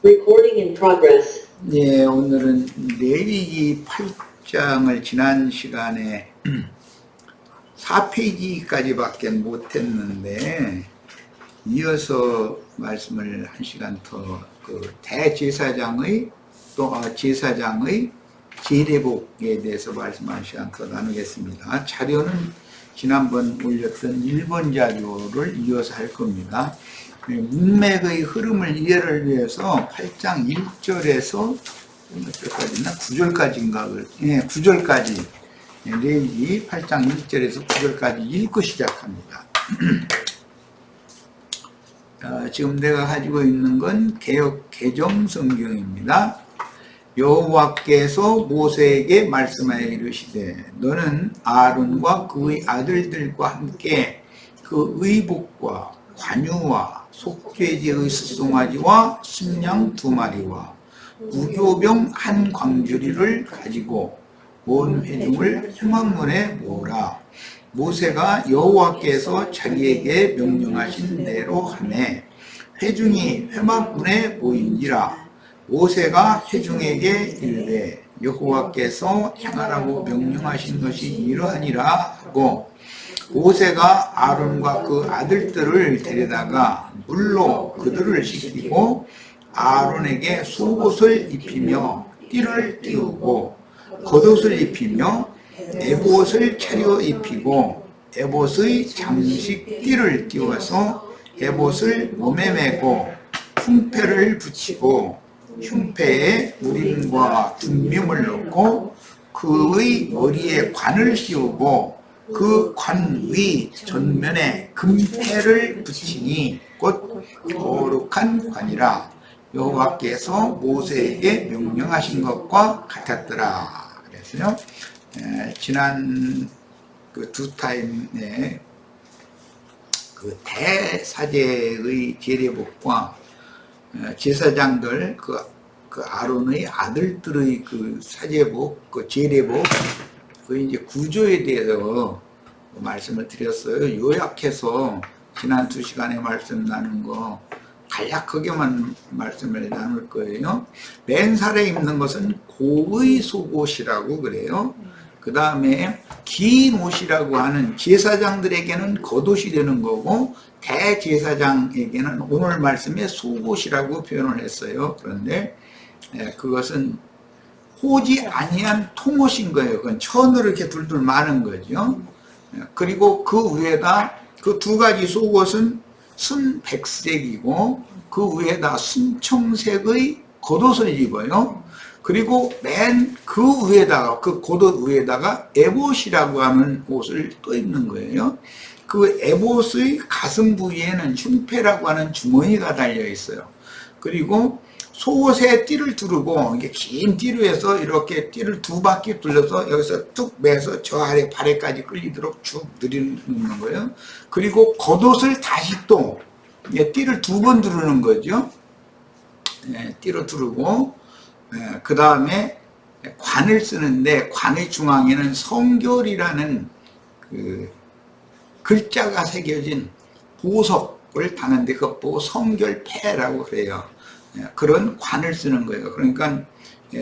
Recording in progress. 네, 오늘은 레위기 8장을 지난 시간에 4페이지까지밖에 못했는데 이어서 말씀을 한 시간 더 대제사장의 제사장의 제례복에 대해서 말씀 한 시간 더 나누겠습니다. 자료는 지난번 올렸던 1번 자료를 이어서 할 겁니다. 문맥의 흐름을 이해를 위해서 8장 1절에서 몇 절까지나 9절까지인가? 예, 9절까지 레위기 8장 1절에서 9절까지 읽고 시작합니다. 지금 내가 가지고 있는 건 개역 개정 성경입니다. 여호와께서 모세에게 말씀하여 이르시되 너는 아론과 그의 아들들과 함께 그 의복과 관유와 속죄제의 수송아지와 순양 2마리와 무교병 1광주리를 가지고 온 회중을 회막문에 모으라. 모세가 여호와께서 자기에게 명령하신 대로 하매 회중이 회막문에 모인지라. 모세가 회중에게 이르되 여호와께서 행하라고 명령하신 것이 이러하니라 하고 모세가 아론과 그 아들들을 데려다가 물로 그들을 씻기고 아론에게 속옷을 입히며 띠를 띄우고 겉옷을 입히며 에봇을 차려 입히고 에봇의 장식 띠를 띄워서 에봇을 몸에 메고 흉패를 붙이고 흉패에 우림과 둔명을 넣고 그의 머리에 관을 씌우고 그 관 위 전면에 금패를 붙이니 곧 거룩한 관이라. 여호와께서 모세에게 명령하신 것과 같았더라. 그랬어요. 지난 그 두 타임에 그 대사제의 제례복과 제사장들 그 아론의 아들들의 그 사제복, 그 제례복, 그 이제 구조에 대해서 말씀을 드렸어요. 요약해서 지난 2시간에 말씀 나눈 거 간략하게만 말씀을 나눌 거예요. 맨살에 입는 것은 고의 속옷이라고 그래요. 그 다음에 긴 옷이라고 하는 제사장들에게는 겉옷이 되는 거고 대제사장에게는 오늘 말씀에 속옷이라고 표현을 했어요. 그런데 그것은 호지 아니한 통옷인 거예요. 그건 천으로 이렇게 둘둘 마는 거죠. 그리고 그 위에다 그 두 가지 속옷은 순백색이고 그 위에다 순청색의 겉옷을 입어요. 그리고 맨 그 위에다가 그 겉옷 위에다가 에봇이라고 하는 옷을 또 입는 거예요. 그 에봇의 가슴 부위에는 흉패라고 하는 주머니가 달려 있어요. 그리고 속옷에 띠를 두르고 이게 긴 띠로 해서 이렇게 띠를 2바퀴 둘러서 여기서 뚝 매서 저 아래 발에까지 끌리도록 쭉 늘리는 거예요. 그리고 겉옷을 다시 또 띠를 2번 두르는 거죠. 띠로 두르고 그 다음에 관을 쓰는데 관의 중앙에는 성결이라는 그 글자가 새겨진 보석을 다는데 그것 보고 성결패라고 그래요. 그런 관을 쓰는 거예요. 그러니까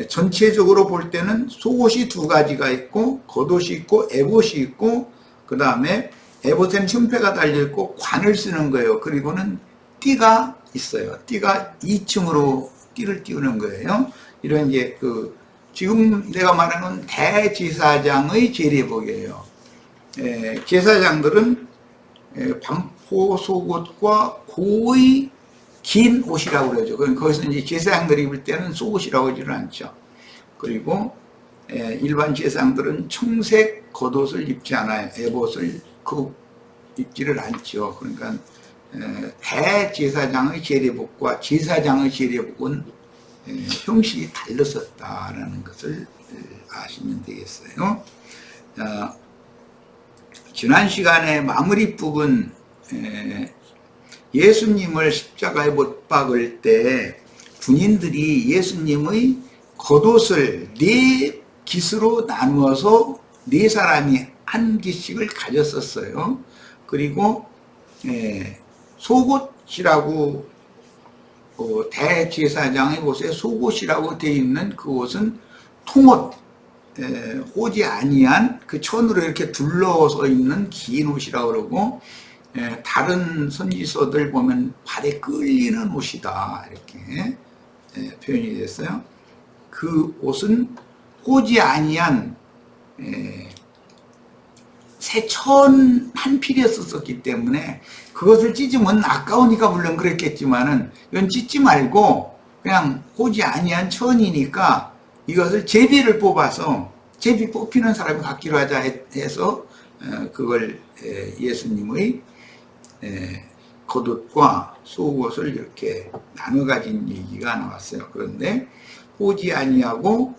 전체적으로 볼 때는 속옷이 2가지가 있고 겉옷이 있고 에봇이 있고 그 다음에 에봇에는 흉패가 달려있고 관을 쓰는 거예요. 그리고는 띠가 있어요. 띠가 2층으로 띠를 띄우는 거예요. 이런 이제 지금 내가 말하는 대제사장의 제례복이에요. 제사장들은 반포 속옷과 고의 긴 옷이라고 그러죠. 거기서 이제 제사장들이 입을 때는 속옷이라고 하지는 않죠. 그리고 일반 제사장들은 청색 겉옷을 입지 않아요. 에봇을 입지를 않죠. 그러니까 대제사장의 제례복과 제사장의 제례복은 형식이 달랐었다라는 것을 아시면 되겠어요. 지난 시간에 마무리 부분 예수님을 십자가에 못 박을 때 군인들이 예수님의 겉옷을 4깃으로 나누어서 4사람이 한 깃씩을 가졌었어요. 그리고 속옷이라고 대제사장의 옷에 속옷이라고 되어 있는 그 옷은 통옷, 호지 아니한 그 천으로 이렇게 둘러서 있는 긴 옷이라고 그러고, 다른 선지서들 보면 발에 끌리는 옷이다 이렇게 표현이 됐어요. 그 옷은 호지 아니한 새천 한 필에 썼었기 때문에 그것을 찢으면 아까우니까 물론 그랬겠지만은 이건 찢지 말고 그냥 호지 아니한 천이니까 이것을 제비를 뽑아서 제비 뽑히는 사람이 갖기로 하자 해서 그걸 예수님의 겉옷과 속옷을 이렇게 나눠 가진 얘기가 나왔어요. 그런데 호지 아니하고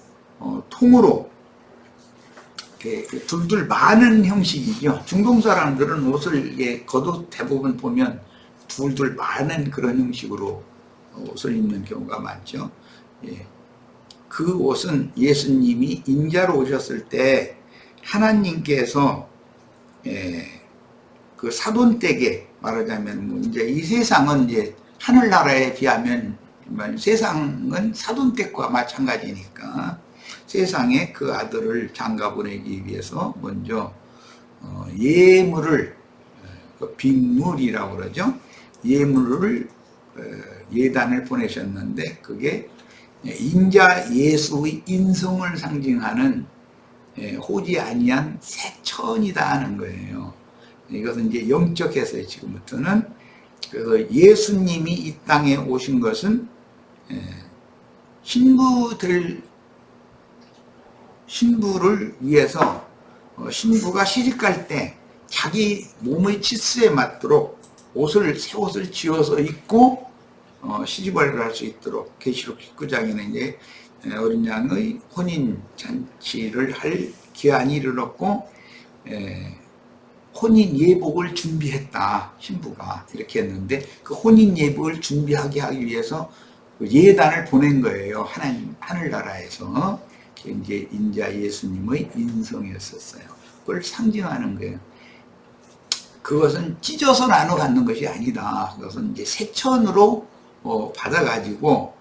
통으로 둘둘 많은 형식이죠. 중동 사람들은 옷을 겉옷 대부분 보면 둘둘 많은 그런 형식으로 옷을 입는 경우가 많죠. 그 옷은 예수님이 인자로 오셨을 때 하나님께서 그 사돈댁에 말하자면 뭐 이제 이 세상은 이제 하늘나라에 비하면 세상은 사돈댁과 마찬가지니까 세상에 그 아들을 장가 보내기 위해서 먼저 예물을 빅물이라고 그러죠. 예물을 예단을 보내셨는데 그게 인자 예수의 인성을 상징하는 호지 아니한 새천이다 하는 거예요. 이것은 이제 영적 해서요. 지금부터는 그래서 예수님이 이 땅에 오신 것은 신부를 위해서 신부가 시집갈 때 자기 몸의 치수에 맞도록 새 옷을 지어서 입고 시집을 할 수 있도록 계시록 19장에는 이제 어린 양의 혼인 잔치를 할 기한이 이르렀고 혼인 예복을 준비했다 신부가 이렇게 했는데 그 혼인 예복을 준비하게 하기 위해서 예단을 보낸 거예요. 하늘나라에서 이제 인자 예수님의 인성이었었어요. 그걸 상징하는 거예요. 그것은 찢어서 나눠 갖는 것이 아니다. 그것은 이제 새천으로 받아가지고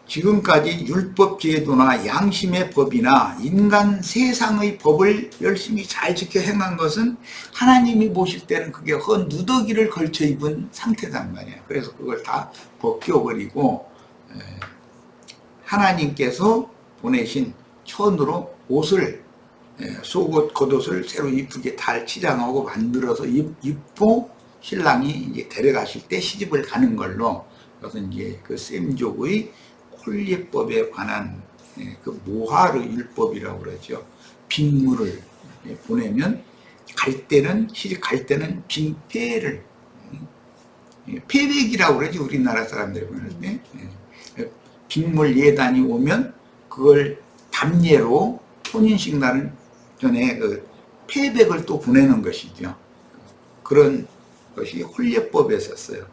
지금까지 율법 제도나 양심의 법이나 인간 세상의 법을 열심히 잘 지켜 행한 것은 하나님이 보실 때는 그게 헌 누더기를 걸쳐 입은 상태단 말이에요. 그래서 그걸 다 벗겨버리고 하나님께서 보내신 천으로 옷을 속옷 겉옷을 새로 이쁘게 달 치장하고 만들어서 입고 신랑이 이제 데려가실 때 시집을 가는 걸로 그것은 이제 그 셈족의 홀례법에 관한 그 모하르 율법이라고 그러죠. 빅물을 보내면 시집 갈 때는 빈패를 패백이라고 그러지 우리나라 사람들이 보낼 때 빅물 예단이 오면 그걸 담례로 혼인식 날 전에 그 패백을 또 보내는 것이죠. 그런 것이 홀례법에 썼어요.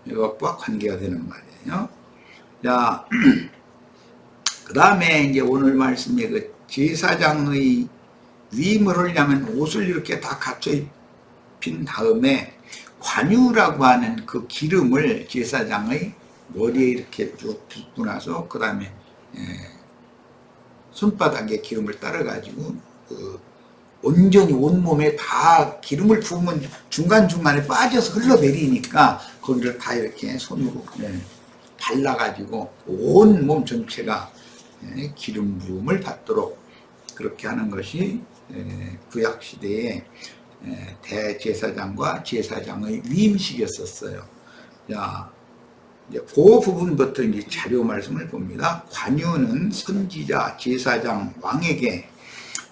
이것과 관계가 되는 말이에요. 자, 그 다음에 이제 오늘 말씀에 그 제사장의 위임을 하려면 옷을 이렇게 다 갖춰 입힌 다음에 관유라고 하는 그 기름을 제사장의 머리에 이렇게 쭉 붓고 나서 그 다음에 손바닥에 기름을 따라가지고 온전히 온몸에 다 기름을 부으면 중간중간에 빠져서 흘러내리니까 거기를 다 이렇게 손으로 발라가지고 온 몸 전체가 기름 부음을 받도록 그렇게 하는 것이 구약시대의 대제사장과 제사장의 위임식이었었어요. 자, 이제 그 부분부터 이제 자료 말씀을 봅니다. 관유는 선지자, 제사장, 왕에게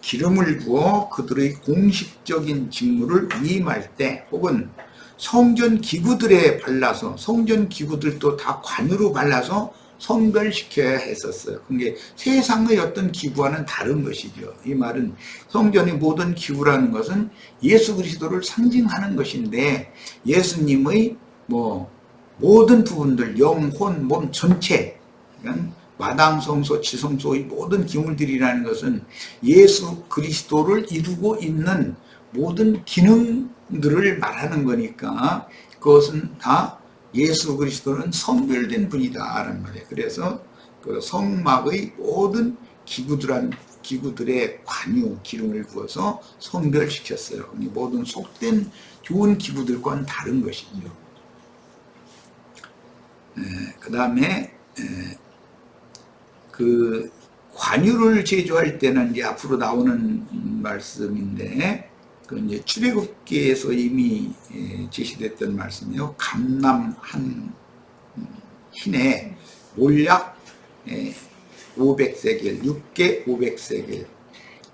기름을 부어 그들의 공식적인 직무를 위임할 때 혹은 성전 기구들에 발라서 성전 기구들도 다 관유로 발라서 성별시켜야 했었어요. 그게 세상의 어떤 기구와는 다른 것이죠. 이 말은 성전의 모든 기구라는 것은 예수 그리스도를 상징하는 것인데 예수님의 모든 부분들 영혼 몸 전체 마당 성소 지성소의 모든 기물들이라는 것은 예수 그리스도를 이루고 있는 모든 기능들을 말하는 거니까 그것은 다 예수 그리스도는 성별된 분이다라는 말이에요. 그래서 그 성막의 모든 기구들의 관유 기름을 부어서 성별시켰어요. 모든 속된 좋은 기구들과는 다른 것이죠. 그 다음에 그 관유를 제조할 때는 이제 앞으로 나오는 말씀인데, 그 이제 출애굽기에서 이미 제시됐던 말씀이요. 감람 한 흰에 몰약 500세겔, 육개 500세겔,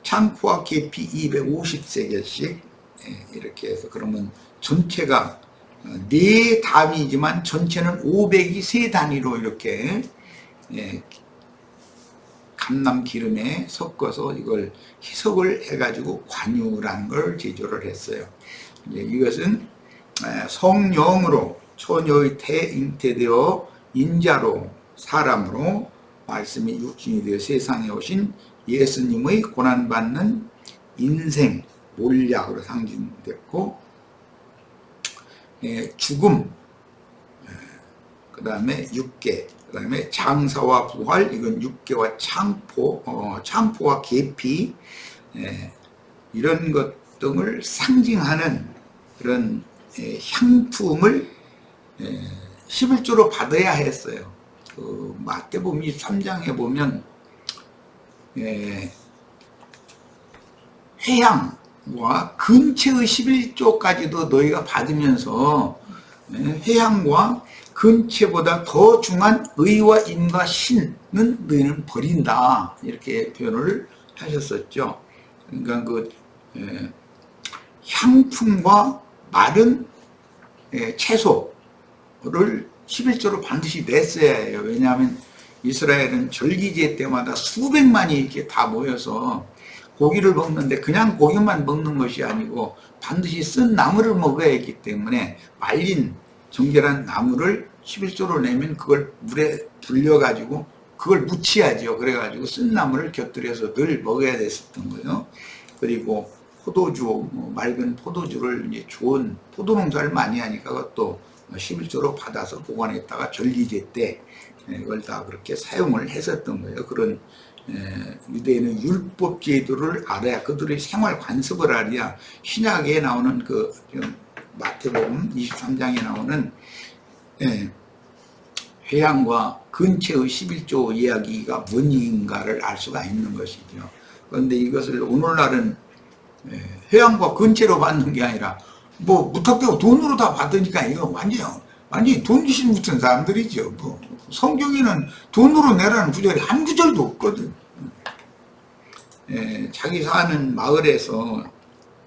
창포와 계피 250세겔씩 이렇게 해서, 그러면 전체가 4단위지만 전체는 500이 3단위로 이렇게 감람 기름에 섞어서 이걸 희석을 해가지고 관유라는 걸 제조를 했어요. 이것은 성령으로 처녀의 태 잉태되어 인자로 사람으로 말씀이 육신이 되어 세상에 오신 예수님의 고난받는 인생 몰약으로 상징됐고, 죽음, 그 다음에 육계, 그 다음에 장사와 부활, 이건 육계와 창포와 계피, 이런 것 등을 상징하는 그런 향품을 11조로 받아야 했어요. 그 마태복음 23장에 보면 회향과 근체의 11조까지도 너희가 받으면서 회향과 근체보다 더 중한 의와 인과 신은 너희는 버린다, 이렇게 표현을 하셨었죠. 그러니까 그 향품과 마른 채소를 11조로 반드시 냈어야 해요. 왜냐하면 이스라엘은 절기제 때마다 수백만이 이렇게 다 모여서 고기를 먹는데 그냥 고기만 먹는 것이 아니고 반드시 쓴 나물을 먹어야 했기 때문에 말린 정결한 나물을 11조로 내면 그걸 물에 불려가지고 그걸 무치하죠. 그래가지고 쓴 나물을 곁들여서 늘 먹어야 됐었던 거예요. 그리고 포도주, 맑은 포도주를 이제 좋은 포도농사를 많이 하니까 그것도 11조로 받아서 보관했다가 절기제 때 이걸 다 그렇게 사용을 했었던 거예요. 그런 유대인은 율법 제도를 알아야, 그들의 생활 관습을 알아야 신약에 나오는 그 마태복음 23장에 나오는 회향과 근체의 11조 이야기가 뭔인가를 알 수가 있는 것이죠. 그런데 이것을 오늘날은 회향과 근체로 받는 게 아니라 뭐 무턱대고 돈으로 다 받으니까 이거 완전히 돈 귀신 붙은 사람들이죠. 뭐 성경에는 돈으로 내라는 구절이 한 구절도 없거든. 자기 사는 마을에서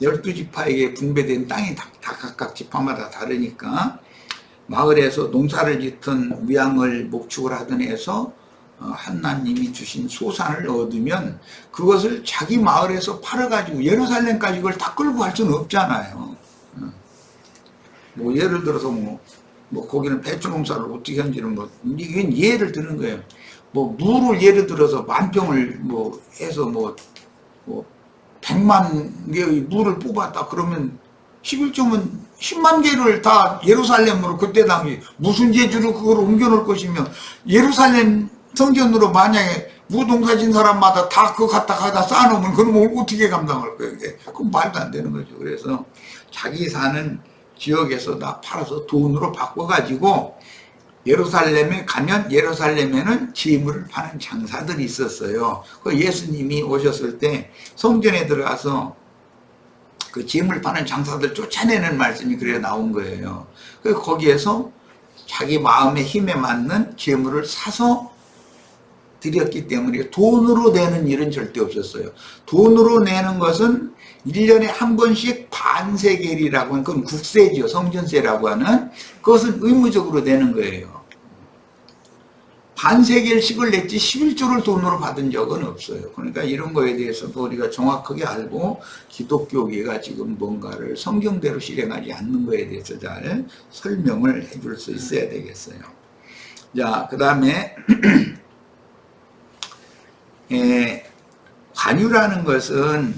12지파에게 분배된 땅이 다 각각 지파마다 다르니까 마을에서 농사를 짓던 무양을 목축을 하던 해서 하나님이 주신 소산을 얻으면 그것을 자기 마을에서 팔아가지고 예루살렘까지 이걸 다 끌고 갈 수는 없잖아요. 뭐 예를 들어서 뭐 거기는 배추 농사를 어떻게 하는지는 이건 예를 드는 거예요. 뭐 물을 예를 들어서 만병을 해서 100만 개의 물을 뽑았다 그러면 11조면 10만 개를 다 예루살렘으로, 그때 당시 무슨 재주로 그걸 옮겨놓을 것이며, 예루살렘 성전으로 만약에 무동사진 사람마다 다 그거 갖다 쌓아놓으면 그럼 어떻게 감당할 거예요? 그건 말도 안 되는 거죠. 그래서 자기 사는 지역에서 다 팔아서 돈으로 바꿔가지고 예루살렘에 가면 예루살렘에는 재물을 파는 장사들이 있었어요. 그 예수님이 오셨을 때 성전에 들어가서 그 재물 파는 장사들 쫓아내는 말씀이 그래 나온 거예요. 그래서 거기에서 자기 마음의 힘에 맞는 재물을 사서 드렸기 때문에 돈으로 내는 일은 절대 없었어요. 돈으로 내는 것은 1년에 한 번씩 반세겔이라고 하는, 그건 국세지요. 성전세라고 하는, 그것은 의무적으로 내는 거예요. 반세겔씩을 냈지 11조를 돈으로 받은 적은 없어요. 그러니까 이런 거에 대해서도 우리가 정확하게 알고 기독교계가 지금 뭔가를 성경대로 실행하지 않는 거에 대해서 잘 설명을 해줄 수 있어야 되겠어요. 자, 그 다음에 관유라는 것은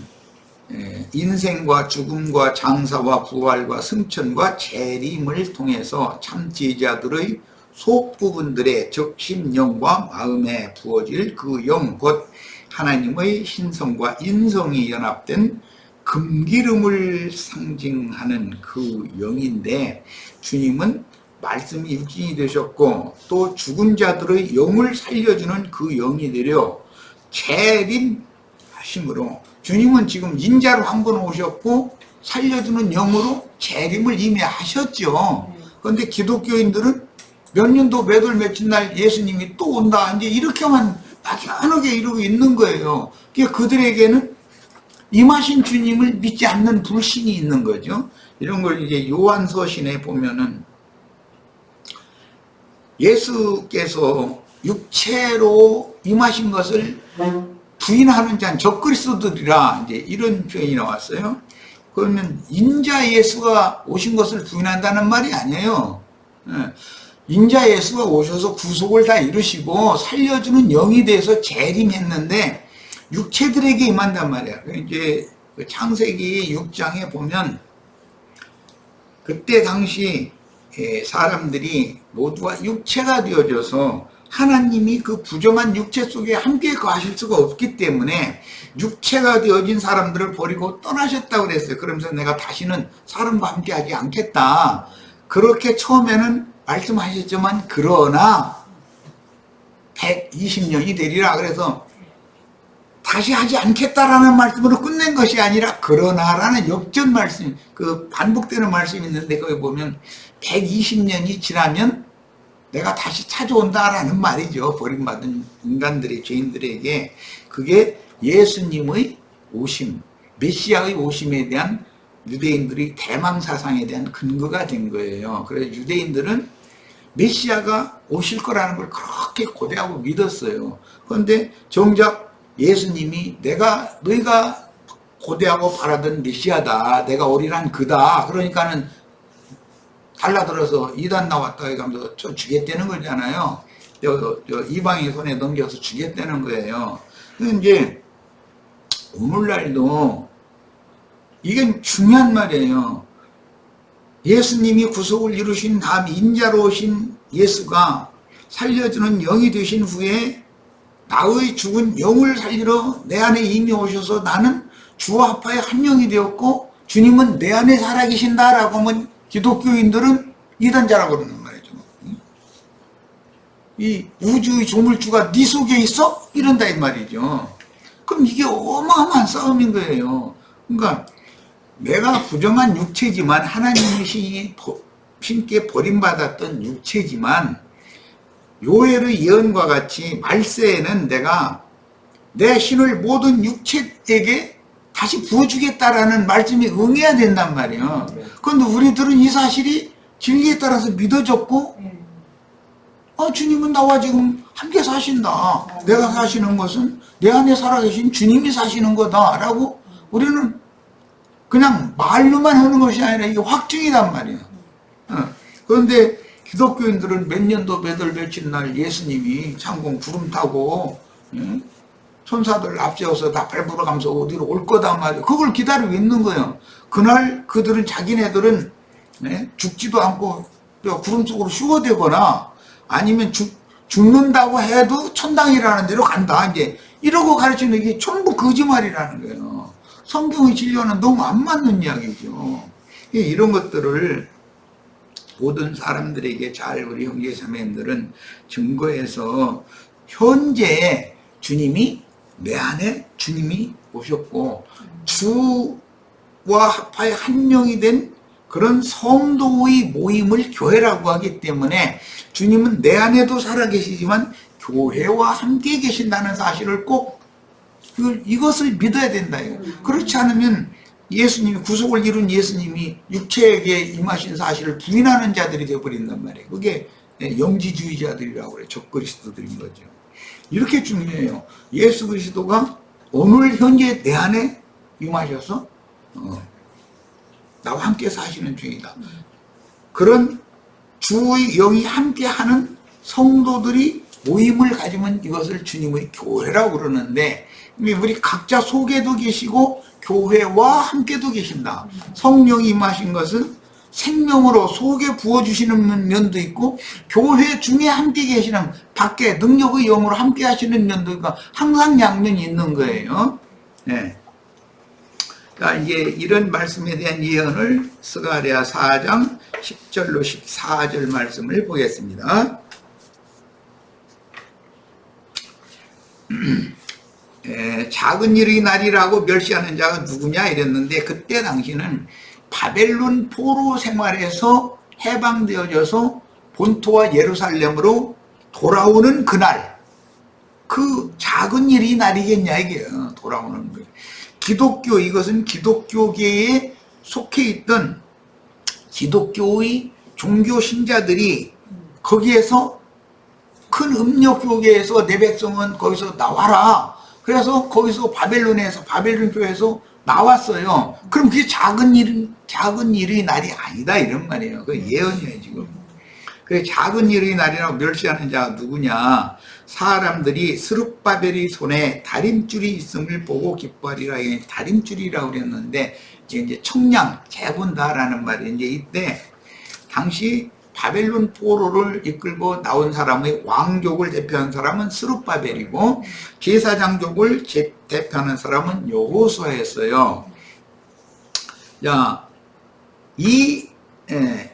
인생과 죽음과 장사와 부활과 승천과 재림을 통해서 참 제자들의 속 부분들의 즉 심령과 마음에 부어질 그 영 곧 하나님의 신성과 인성이 연합된 금기름을 상징하는 그 영인데, 주님은 말씀이 육신이 되셨고 또 죽은 자들의 영을 살려주는 그 영이 되려 재림하심으로, 주님은 지금 인자로 한 번 오셨고 살려주는 영으로 재림을 이미 하셨죠. 그런데 기독교인들은 몇 년도 몇 월 며칠 날 예수님이 또 온다 이제 이렇게만 막연하게 이러고 있는 거예요. 그러니까 그들에게는 임하신 주님을 믿지 않는 불신이 있는 거죠. 이런 걸 이제 요한서신에 보면은 예수께서 육체로 임하신 것을 부인하는 자는 적그리스도들이라 이제 이런 표현이 나왔어요. 그러면 인자 예수가 오신 것을 부인한다는 말이 아니에요. 인자 예수가 오셔서 구속을 다 이루시고 살려주는 영이 돼서 재림했는데 육체들에게 임한단 말이야. 이제 창세기 6장에 보면 그때 당시 사람들이 모두가 육체가 되어져서 하나님이 그 부정한 육체 속에 함께 거하실 수가 없기 때문에 육체가 되어진 사람들을 버리고 떠나셨다고 그랬어요. 그러면서 내가 다시는 사람과 함께 하지 않겠다. 그렇게 처음에는 말씀하셨지만 그러나 120년이 되리라. 그래서 다시 하지 않겠다라는 말씀으로 끝낸 것이 아니라 그러나라는 역전 말씀, 그 반복되는 말씀이 있는데 거기 보면 120년이 지나면 내가 다시 찾아온다라는 말이죠. 버림받은 인간들의 죄인들에게. 그게 예수님의 오심, 메시아의 오심에 대한 유대인들의 대망사상에 대한 근거가 된 거예요. 그래서 유대인들은 메시아가 오실 거라는 걸 그렇게 고대하고 믿었어요. 그런데 정작 예수님이 너희가 고대하고 바라던 메시아다, 내가 오리란 그다, 그러니까는 달라들어서 이단 나왔다 이러면서 주겠다는 거잖아요. 이방인 손에 넘겨서 주겠다는 거예요. 근데 이제 오늘날도 이건 중요한 말이에요. 예수님이 구속을 이루신 다음 인자로 오신 예수가 살려주는 영이 되신 후에 나의 죽은 영을 살리러 내 안에 이미 오셔서 나는 주와 합하여 한 영이 되었고 주님은 내 안에 살아계신다라고 하면 기독교인들은 이단자라고 그러는 말이죠. 이 우주의 조물주가 네 속에 있어? 이런다 이 말이죠. 그럼 이게 어마어마한 싸움인 거예요. 그러니까 내가 부정한 육체지만 하나님의 신께 버림받았던 육체지만 요엘의 예언과 같이 말세에는 내가 내 신을 모든 육체에게 다시 부어주겠다라는 말씀이 응해야 된단 말이에요. 그런데 우리들은 이 사실이 진리에 따라서 믿어졌고 주님은 나와 지금 함께 사신다. 내가 사시는 것은 내 안에 살아계신 주님이 사시는 거다라고 우리는 그냥 말로만 하는 것이 아니라 이게 확증이란 말이에요. 그런데 기독교인들은 몇 년도 몇 월 며칠 날 예수님이 창공 구름 타고 천사들 앞세워서 다 밟으러 가면서 어디로 올 거단 말이에요. 그걸 기다리고 있는 거예요. 그날 그들은 자기네들은 죽지도 않고 구름 속으로 휴거되거나 아니면 죽는다고 해도 천당이라는 데로 간다. 이제 이러고 가르치는 게 전부 거짓말이라는 거예요. 성경의 진료는 너무 안 맞는 이야기죠. 이런 것들을 모든 사람들에게 잘 우리 형제 자매님들은 증거해서 현재 주님이 내 안에 주님이 오셨고 주와 합하여 한 영이 된 그런 성도의 모임을 교회라고 하기 때문에 주님은 내 안에도 살아계시지만 교회와 함께 계신다는 사실을 꼭 이것을 믿어야 된다. 그렇지 않으면 예수님이 구속을 이룬 예수님이 육체에게 임하신 사실을 부인하는 자들이 되어버린단 말이에요. 그게 영지주의자들이라고 그래요. 적그리스도들인 거죠. 이렇게 중요해요. 예수 그리스도가 오늘 현재 내 안에 임하셔서 나와 함께 사시는 중이다. 그런 주의 영이 함께하는 성도들이 모임을 가지면 이것을 주님의 교회라고 그러는데, 우리 각자 속에도 계시고 교회와 함께도 계신다. 성령이 임하신 것은 생명으로 속에 부어주시는 면도 있고, 교회 중에 함께 계시는 밖에 능력의 영으로 함께 하시는 면도 있고, 항상 양면이 있는 거예요. 네. 그러니까 이제 이런 말씀에 대한 예언을 스가랴 4장 10절로 14절 말씀을 보겠습니다. 작은 일의 날이라고 멸시하는 자가 누구냐 이랬는데, 그때 당시는 바벨론 포로 생활에서 해방되어져서 본토와 예루살렘으로 돌아오는 그날, 그 작은 일이 날이겠냐 이게요. 돌아오는 거예요. 기독교, 이것은 기독교계에 속해 있던 기독교의 종교 신자들이 거기에서 큰 음력교계에서 내 백성은 거기서 나와라. 그래서 거기서 바벨론 교회에서 나왔어요. 그럼 그게 작은 일의 날이 아니다 이런 말이에요. 그 예언이에요 지금. 그 작은 일의 날이라고 멸시하는 자가 누구냐? 사람들이 스룹바벨의 손에 다림줄이 있음을 보고 기뻐하리라. 다림줄이라고 그랬는데 이제 청량 재본다라는 말이 이제 이때 당시 바벨론 포로를 이끌고 나온 사람의 왕족을 대표하는 사람은 스룹바벨이고, 제사장족을 대표하는 사람은 여호수아였어요. 자, 이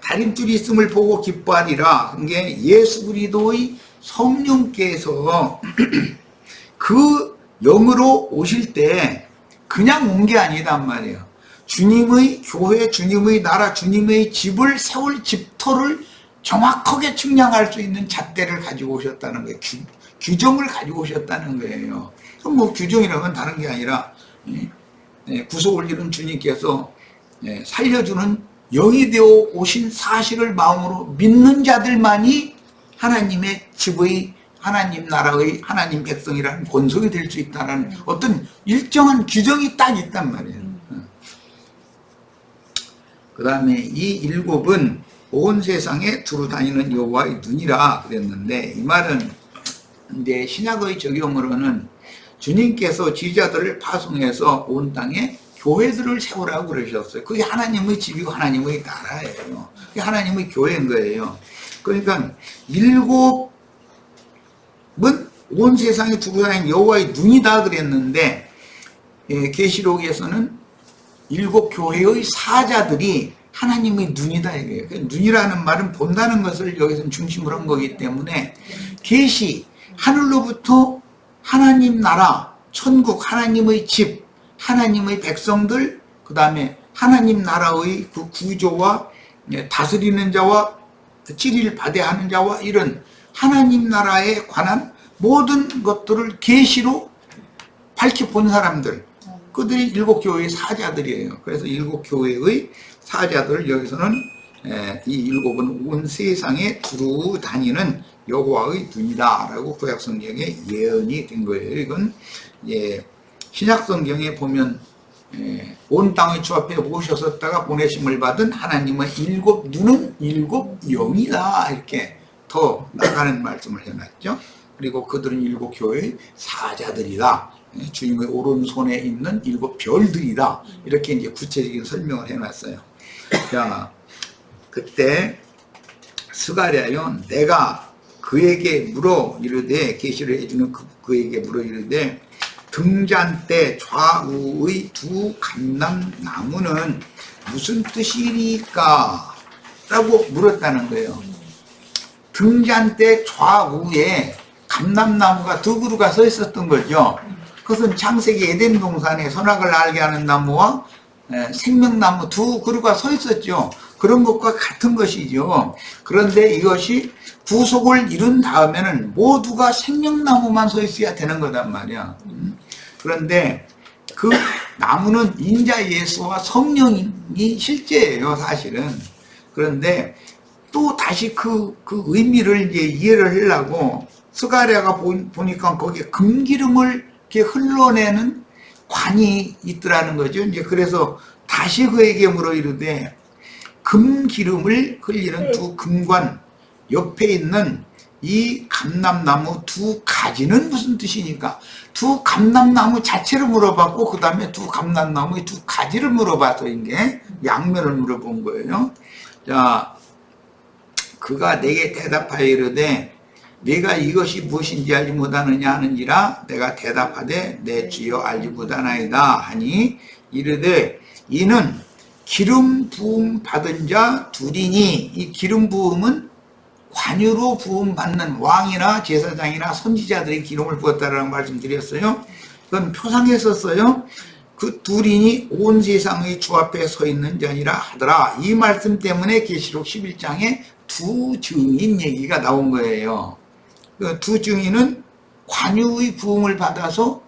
다림줄이 있음을 보고 기뻐하리라. 그게 예수 그리스도의 성령께서 그 영으로 오실 때 그냥 온 게 아니단 말이에요. 주님의 교회, 주님의 나라, 주님의 집을 세울 집터를 정확하게 측량할 수 있는 잣대를 가지고 오셨다는 거예요. 규정을 가지고 오셨다는 거예요. 그럼 뭐 규정이라면 다른 게 아니라 구속을 이룬 주님께서 살려주는 영이 되어 오신 사실을 마음으로 믿는 자들만이 하나님의 집의, 하나님 나라의 하나님 백성이라는 본속이 될 수 있다는 어떤 일정한 규정이 딱 있단 말이에요. 그 다음에 이 일곱은 온 세상에 두루 다니는 여호와의 눈이라 그랬는데, 이 말은 이제 신약의 적용으로는 주님께서 지자들을 파송해서 온 땅에 교회들을 세우라고 그러셨어요. 그게 하나님의 집이고 하나님의 나라예요. 그게 하나님의 교회인 거예요. 그러니까 일곱은 온 세상에 두루 다니는 여호와의 눈이다 그랬는데, 계시록에서는 일곱 교회의 사자들이 하나님의 눈이다 이거예요. 눈이라는 말은 본다는 것을 여기서 중심으로 한 거기 때문에, 계시, 하늘로부터 하나님 나라, 천국, 하나님의 집, 하나님의 백성들, 그 다음에 하나님 나라의 그 구조와 다스리는 자와 진리를 받아하는 자와 이런 하나님 나라에 관한 모든 것들을 계시로 밝히 본 사람들, 그들이 일곱 교회의 사자들이에요. 그래서 일곱 교회의 사자들을 여기서는 이 일곱은 온 세상에 두루 다니는 여호와의 눈이다 라고 구약성경에 예언이 된 거예요. 이건 신약성경에 보면 온 땅의 주 앞에 모셨었다가 보내심을 받은 하나님의 일곱 눈은 일곱 영이다 이렇게 더 나가는 말씀을 해놨죠. 그리고 그들은 일곱 교회의 사자들이다. 주님의 오른손에 있는 일곱 별들이다. 이렇게 이제 구체적인 설명을 해놨어요. 자, 그때 스가랴요, 내가 그에게 물어 이르되, 계시를 해주는 그에게 물어 이르되, 등잔대 좌우의 두 감람나무는 무슨 뜻이니까? 라고 물었다는 거예요. 등잔대 좌우에 감람나무가 두 그루가 서 있었던 거죠. 그것은 창세기 에덴 동산에 선악을 알게 하는 나무와 생명나무 두 그루가 서 있었죠. 그런 것과 같은 것이죠. 그런데 이것이 구속을 이룬 다음에는 모두가 생명나무만 서 있어야 되는 거단 말이야. 그런데 그 나무는 인자 예수와 성령이 실제예요, 사실은. 그런데 또 다시 그 의미를 이제 이해를 하려고 스가랴가 보니까 거기에 금기름을 이렇게 흘러내는 관이 있더라는 거죠. 이제 그래서 다시 그에게 물어 이르되, 금기름을 흘리는 두 금관 옆에 있는 이 감람나무 두 가지는 무슨 뜻이니까 두 감람나무 자체를 물어봤고 그 다음에 두 감람나무의 두 가지를 물어봐서 이게 양면을 물어본 거예요. 자, 그가 내게 대답하여 이르되 내가 이것이 무엇인지 알지 못하느냐 하는지라 내가 대답하되 내 주여 알지 못하나이다 하니 이르되 이는 기름 부음 받은 자 둘이니 이 기름 부음은 관유로 부음 받는 왕이나 제사장이나 선지자들이 기름을 부었다라는 말씀드렸어요. 그건 표상에 썼어요. 그 둘이니 온 세상의 주 앞에 서 있는 자니라 하더라. 이 말씀 때문에 계시록 11장에 두 증인 얘기가 나온 거예요. 그 두 증인은 관유의 부음을 받아서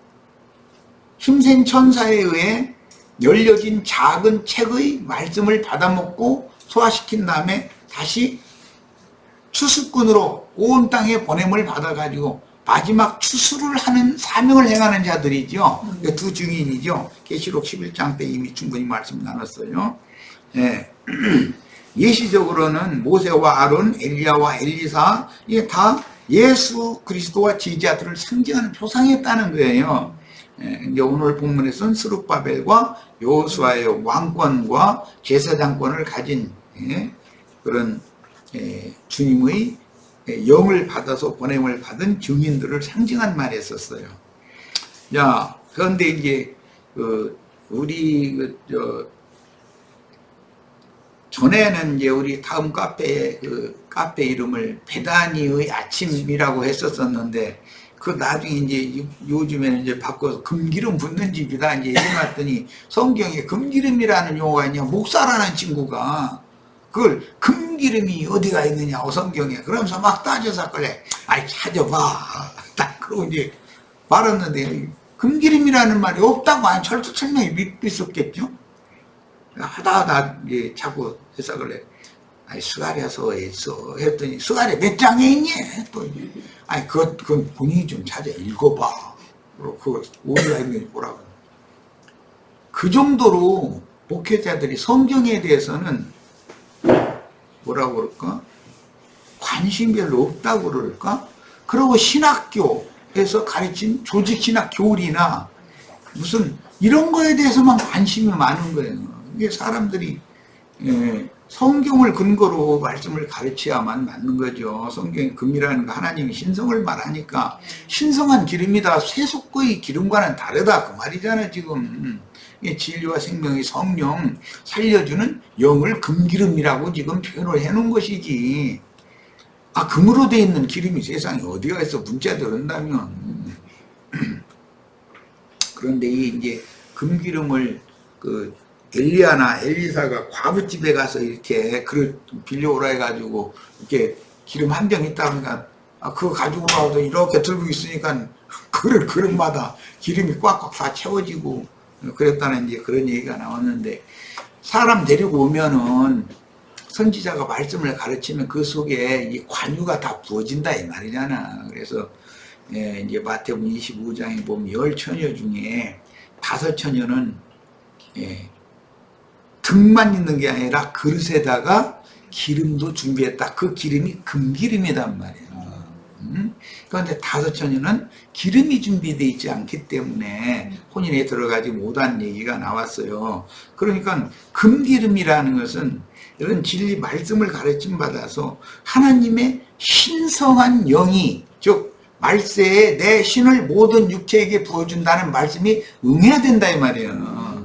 힘센 천사에 의해 열려진 작은 책의 말씀을 받아먹고 소화시킨 다음에 다시 추수꾼으로 온 땅에 보냄을 받아가지고 마지막 추수를 하는 사명을 행하는 자들이죠. 두 증인이죠. 계시록 11장 때 이미 충분히 말씀 나눴어요. 예. 예시적으로는 모세와 아론, 엘리야와 엘리사 이게 다 예수 그리스도와 제자들을 상징하는 표상이었다는 거예요. 예. 이제 오늘 본문에서는 스룹바벨과 여호수아의 왕권과 제사장권을 가진 그런 주님의 영을 받아서 보냄을 받은 증인들을 상징한 말에 썼어요. 자, 그런데 이제 우리 전에는 이제 우리 다음 카페에 카페 이름을 베다니의 아침이라고 했었었는데 그 나중에 이제 요즘에는 이제 바꿔서 금기름 붓는 집이다 이제 해놨더니 성경에 금기름이라는 용어가 있냐 목사라는 친구가 그걸 금기름이 어디가 있느냐고 성경에 그러면서 막 따져서 그래 아이 찾아봐 딱 그러고 이제 말았는데 금기름이라는 말이 없다고 한 철두철미하게 믿고 있었겠죠. 하다 이제 자꾸 해서 그래 아이 수가랴서에 있어 했더니 수가랴 몇 장에 있니? 또 아이 그건 본인이 좀 찾아 읽어봐. 그거 어디가 있는지 보라고. 그 정도로 목회자들이 성경에 대해서는 뭐라고 그럴까? 관심이 별로 없다고 그럴까? 그리고 신학교에서 가르친 조직신학 교리나 무슨 이런 거에 대해서만 관심이 많은 거예요. 이게 사람들이 성경을 근거로 말씀을 가르쳐야만 맞는 거죠. 성경의 금이라는 거 하나님이 신성을 말하니까 신성한 기름이다. 세속의 기름과는 다르다. 그 말이잖아요 지금. 진리와 생명의 성령 살려주는 영을 금기름이라고 지금 표현을 해놓은 것이지. 아 금으로 돼 있는 기름이 세상에 어디가 있어 문자도 그런다면. 그런데 이 이제 금기름을 엘리야나 엘리사가 과부집에 가서 이렇게 그릇 빌려오라 해가지고 이렇게 기름 한 병 있다 그러니까 그거 가지고 와도 이렇게 들고 있으니까 그릇마다 기름이 꽉꽉 다 채워지고 그랬다는 이제 그런 얘기가 나왔는데 사람 데리고 오면은 선지자가 말씀을 가르치면 그 속에 이 관유가 다 부어진다 이 말이잖아. 그래서 이제 마태복음 25장에 보면 10처녀 중에 5처녀는 등만 있는 게 아니라 그릇에다가 기름도 준비했다. 그 기름이 금기름이란 말이에요. 그런데 5처녀는 기름이 준비되어 있지 않기 때문에 혼인에 들어가지 못한 얘기가 나왔어요. 그러니까 금기름이라는 것은 이런 진리 말씀을 가르침 받아서 하나님의 신성한 영이 즉 말세에 내 신을 모든 육체에게 부어준다는 말씀이 응해야 된다 이 말이에요.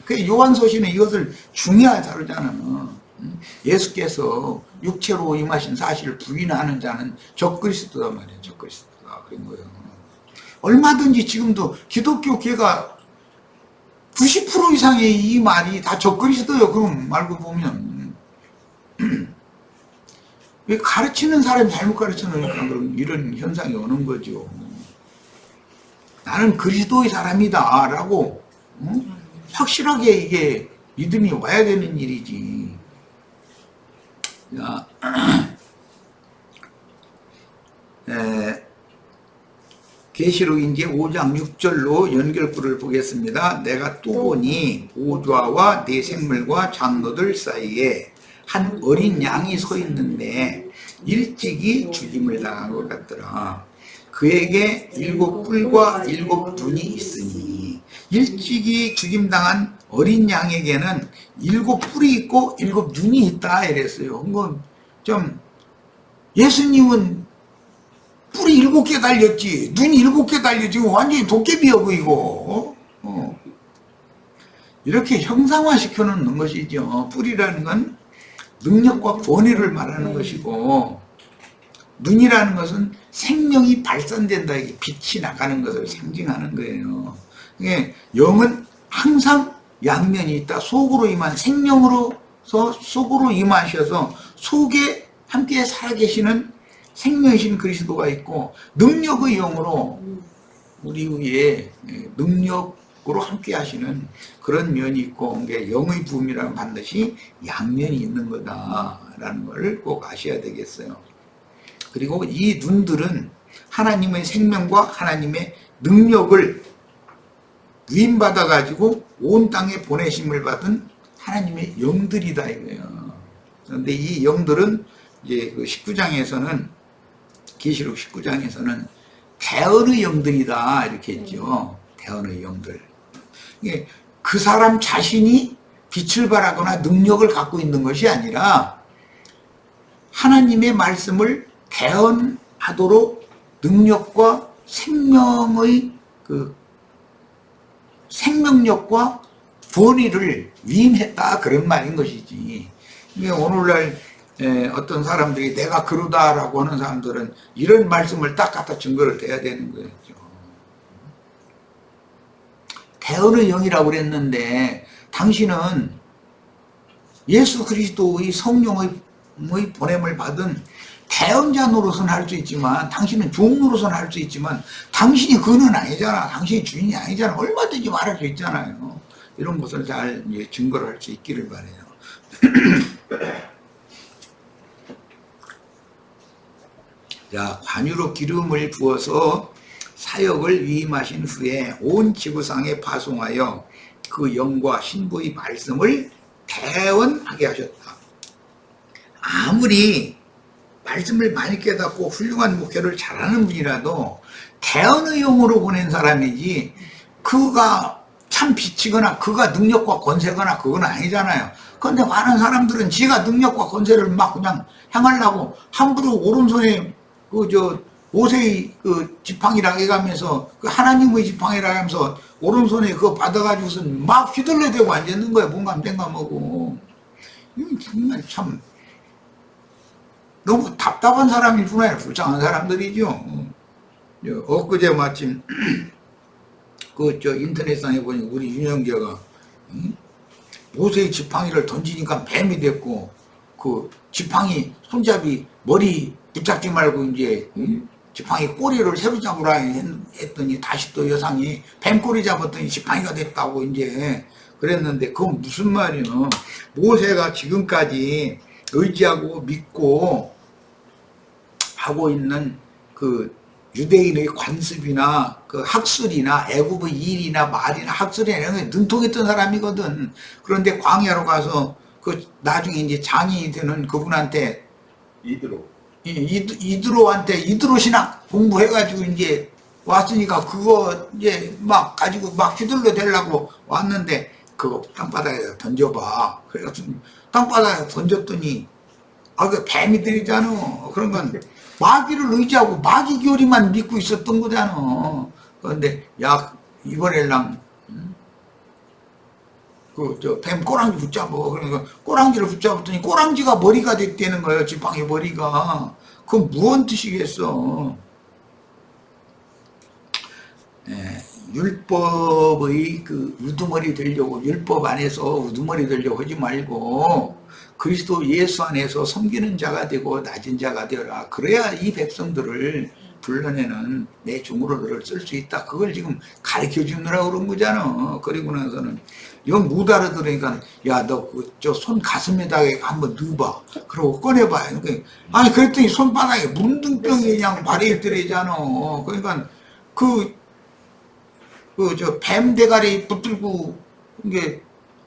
그 요한서신은 이것을 중요하게 다루잖아. 예수께서 육체로 임하신 사실을 부인하는 자는 적그리스도다 말이에요. 적그리스도다 그런 거예요. 얼마든지 지금도 기독교 계가 90% 이상의 이 말이 다 적그리스도예요. 그럼 말고 보면 왜 가르치는 사람이 잘못 가르쳐 놓으니까 그럼 이런 현상이 오는 거죠. 나는 그리스도의 사람이다 라고 확실하게 이게 믿음이 와야 되는 일이지. 자, 계시록 이제 5장 6절로 연결구를 보겠습니다. 내가 또 보니 보좌와 네 생물과 장로들 사이에 한 어린 양이 서 있는데 일찍이 죽임을 당한 것 같더라. 그에게 7뿔과 7눈이 있으니 일찍이 죽임당한 어린 양에게는 7뿔이 있고 7눈이 있다 이랬어요. 좀 예수님은 뿔이 7개 달렸지 눈이 7개 달렸지 완전히 도깨비야 이거. 이렇게 형상화 시켜놓는 것이죠. 뿔이라는 건 능력과 권위를 말하는 것이고, 눈이라는 것은 생명이 발산된다, 이게 빛이 나가는 것을 상징하는 거예요. 영은 항상 양면이 있다. 속으로 임한 생명으로서 속으로 임하셔서 속에 함께 살아계시는 생명이신 그리스도가 있고, 능력의 영으로 우리 위에 능력으로 함께 하시는 그런 면이 있고, 영의 부음이라면 반드시 양면이 있는 거다라는 걸 꼭 아셔야 되겠어요. 그리고 이 눈들은 하나님의 생명과 하나님의 능력을 위임받아 가지고 온 땅에 보내심을 받은 하나님의 영들이다 이거예요. 그런데 이 영들은 이제 그 19장에서는 계시록 19장에서는 대언의 영들이다 이렇게 했죠. 대언의 영들. 이게 그 사람 자신이 빛을 발하거나 능력을 갖고 있는 것이 아니라 하나님의 말씀을 대언하도록 능력과 생명의 그 생명력과 권위를 위임했다 그런 말인 것이지. 이게 오늘날 어떤 사람들이 내가 그러다라고 하는 사람들은 이런 말씀을 딱 갖다 증거를 대야 되는 거죠. 대언의 영이라고 그랬는데 당신은 예수 그리스도의 성령의 보냄을 받은 대언자 노릇은 할 수 있지만, 당신은 종 노릇은 할 수 있지만 당신이 그는 아니잖아. 당신이 주인이 아니잖아. 얼마든지 말할 수 있잖아요. 이런 것을 잘 증거를 할 수 있기를 바라요. 자, 관유로 기름을 부어서 사역을 위임하신 후에 온 지구상에 파송하여 그 영과 신부의 말씀을 대언하게 하셨다. 아무리 말씀을 많이 깨닫고 훌륭한 목회를 잘하는 분이라도 대언의 영으로 보낸 사람이지 그가 참 빛이거나 그가 능력과 권세거나 그건 아니잖아요. 그런데 많은 사람들은 지가 능력과 권세를 막 그냥 향하려고 함부로 오른손에 모세의 그 지팡이라 해가면서 그 하나님의 지팡이라 하면서 오른손에 그거 받아가지고선 막 휘둘러대고 앉았는 거예요. 뭔감땡감하고. 이건 정말 참 너무 답답한 사람일 뿐 아니라 불쌍한 사람들이죠. 엊그제 마침 인터넷상에 보니 우리 윤영재가 모세의 지팡이를 던지니까 뱀이 됐고, 그 지팡이 손잡이 머리 붙잡지 말고 이제 지팡이 꼬리를 새로 잡으라 했더니 다시 또 여상이 뱀꼬리 잡았더니 지팡이가 됐다고 이제 그랬는데, 그건 무슨 말이요? 모세가 지금까지 의지하고 믿고 하고 있는 그 유대인의 관습이나 그 학술이나 애굽의 일이나 말이나 학술이나 이런 게 능통했던 사람이거든. 그런데 광야로 가서 그 나중에 이제 장인이 되는 그분한테 이드로한테 이드로 신학 공부해가지고 이제 왔으니까 그거 이제 막 가지고 막 휘둘러 대려고 왔는데 그거 땅바닥에 던져봐. 그래가지고 땅바닥에 던졌더니 그 뱀이들이잖아. 그런 건 마귀를 의지하고 마귀 교리만 믿고 있었던 거잖아. 그런데 이번에랑 뱀 꼬랑지 붙잡아. 그러니까 꼬랑지를 붙잡았더니 꼬랑지가 머리가 됐다는 거예요. 지팡이 머리가. 그건 무언 뜻이겠어. 율법의 그 우두머리 되려고, 율법 안에서 우두머리 되려고 하지 말고 그리스도 예수 안에서 섬기는 자가 되고 낮은 자가 되어라. 그래야 이 백성들을 불러내는 내 종으로 너를 쓸 수 있다. 그걸 지금 가르쳐 주느라고 그런 거잖아. 그리고 나서는 이건 못 알아들으니까 야, 너 저 손 가슴에다가 한번 넣어봐. 그러고 꺼내봐. 아니 그랬더니 손바닥에 문둥병이 그냥 발에 있더래잖아. 그러니까 뱀 대가리 붙들고 이게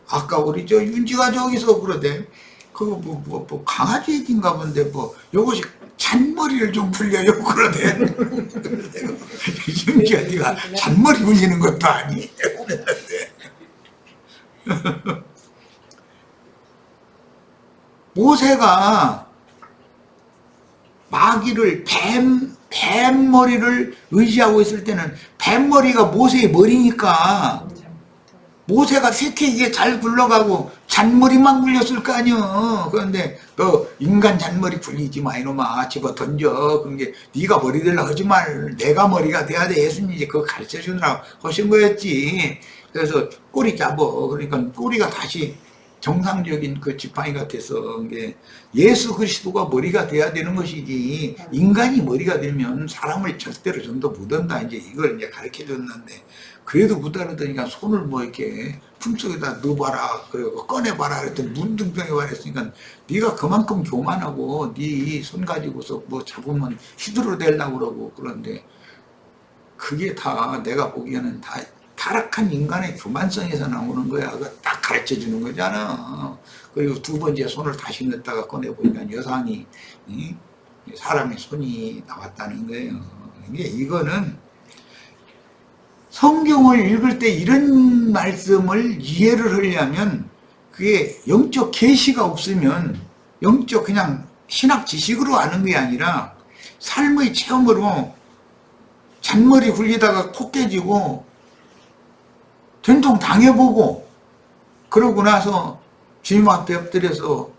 아까 우리 윤지가 저기서 그러대. 그거 뭐 강아지 얘기인가 본데 뭐 요것이 잔머리를 좀 굴려요 그러대. 심지어 네가 잔머리 굴리는 것도 아니. 모세가 마귀를 뱀 머리를 의지하고 있을 때는 뱀 머리가 모세의 머리니까 모세가 세케이게 잘 굴러가고 잔머리만 굴렸을 거 아니여. 그런데 너 인간 잔머리 굴리지 마 이놈아, 집어 던져. 그게 네가 머리 되려고 하지 말, 내가 머리가 돼야 돼. 예수님이 그거 가르쳐 주느라고 하신 거였지. 그래서 꼬리 잡어. 그러니까 꼬리가 다시 정상적인 그 지팡이가 돼서 이게 예수 그리스도가 머리가 돼야 되는 것이지, 인간이 머리가 되면 사람을 절대로 전도 못 한다. 이제 이걸 이제 가르쳐 줬는데, 그래도 못 알아듣으니까 손을 뭐 이렇게 품속에다 넣어봐라, 그리고 꺼내봐라 그랬더니 문둥병에 말했으니까 네가 그만큼 교만하고 네 손 가지고서 뭐 잡으면 휘두르 대려고 그러고. 그런데 그게 다 내가 보기에는 다 타락한 인간의 교만성에서 나오는 거야. 그거 딱 가르쳐 주는 거잖아. 그리고 두 번째 손을 다시 넣다가 꺼내보니까 여상이, 사람의 손이 나왔다는 거예요. 이거는 성경을 읽을 때 이런 말씀을 이해를 하려면 그게 영적 계시가 없으면, 영적 그냥 신학 지식으로 아는 게 아니라 삶의 체험으로 잔머리 굴리다가 코 깨지고 된통 당해보고 그러고 나서 주님 앞에 엎드려서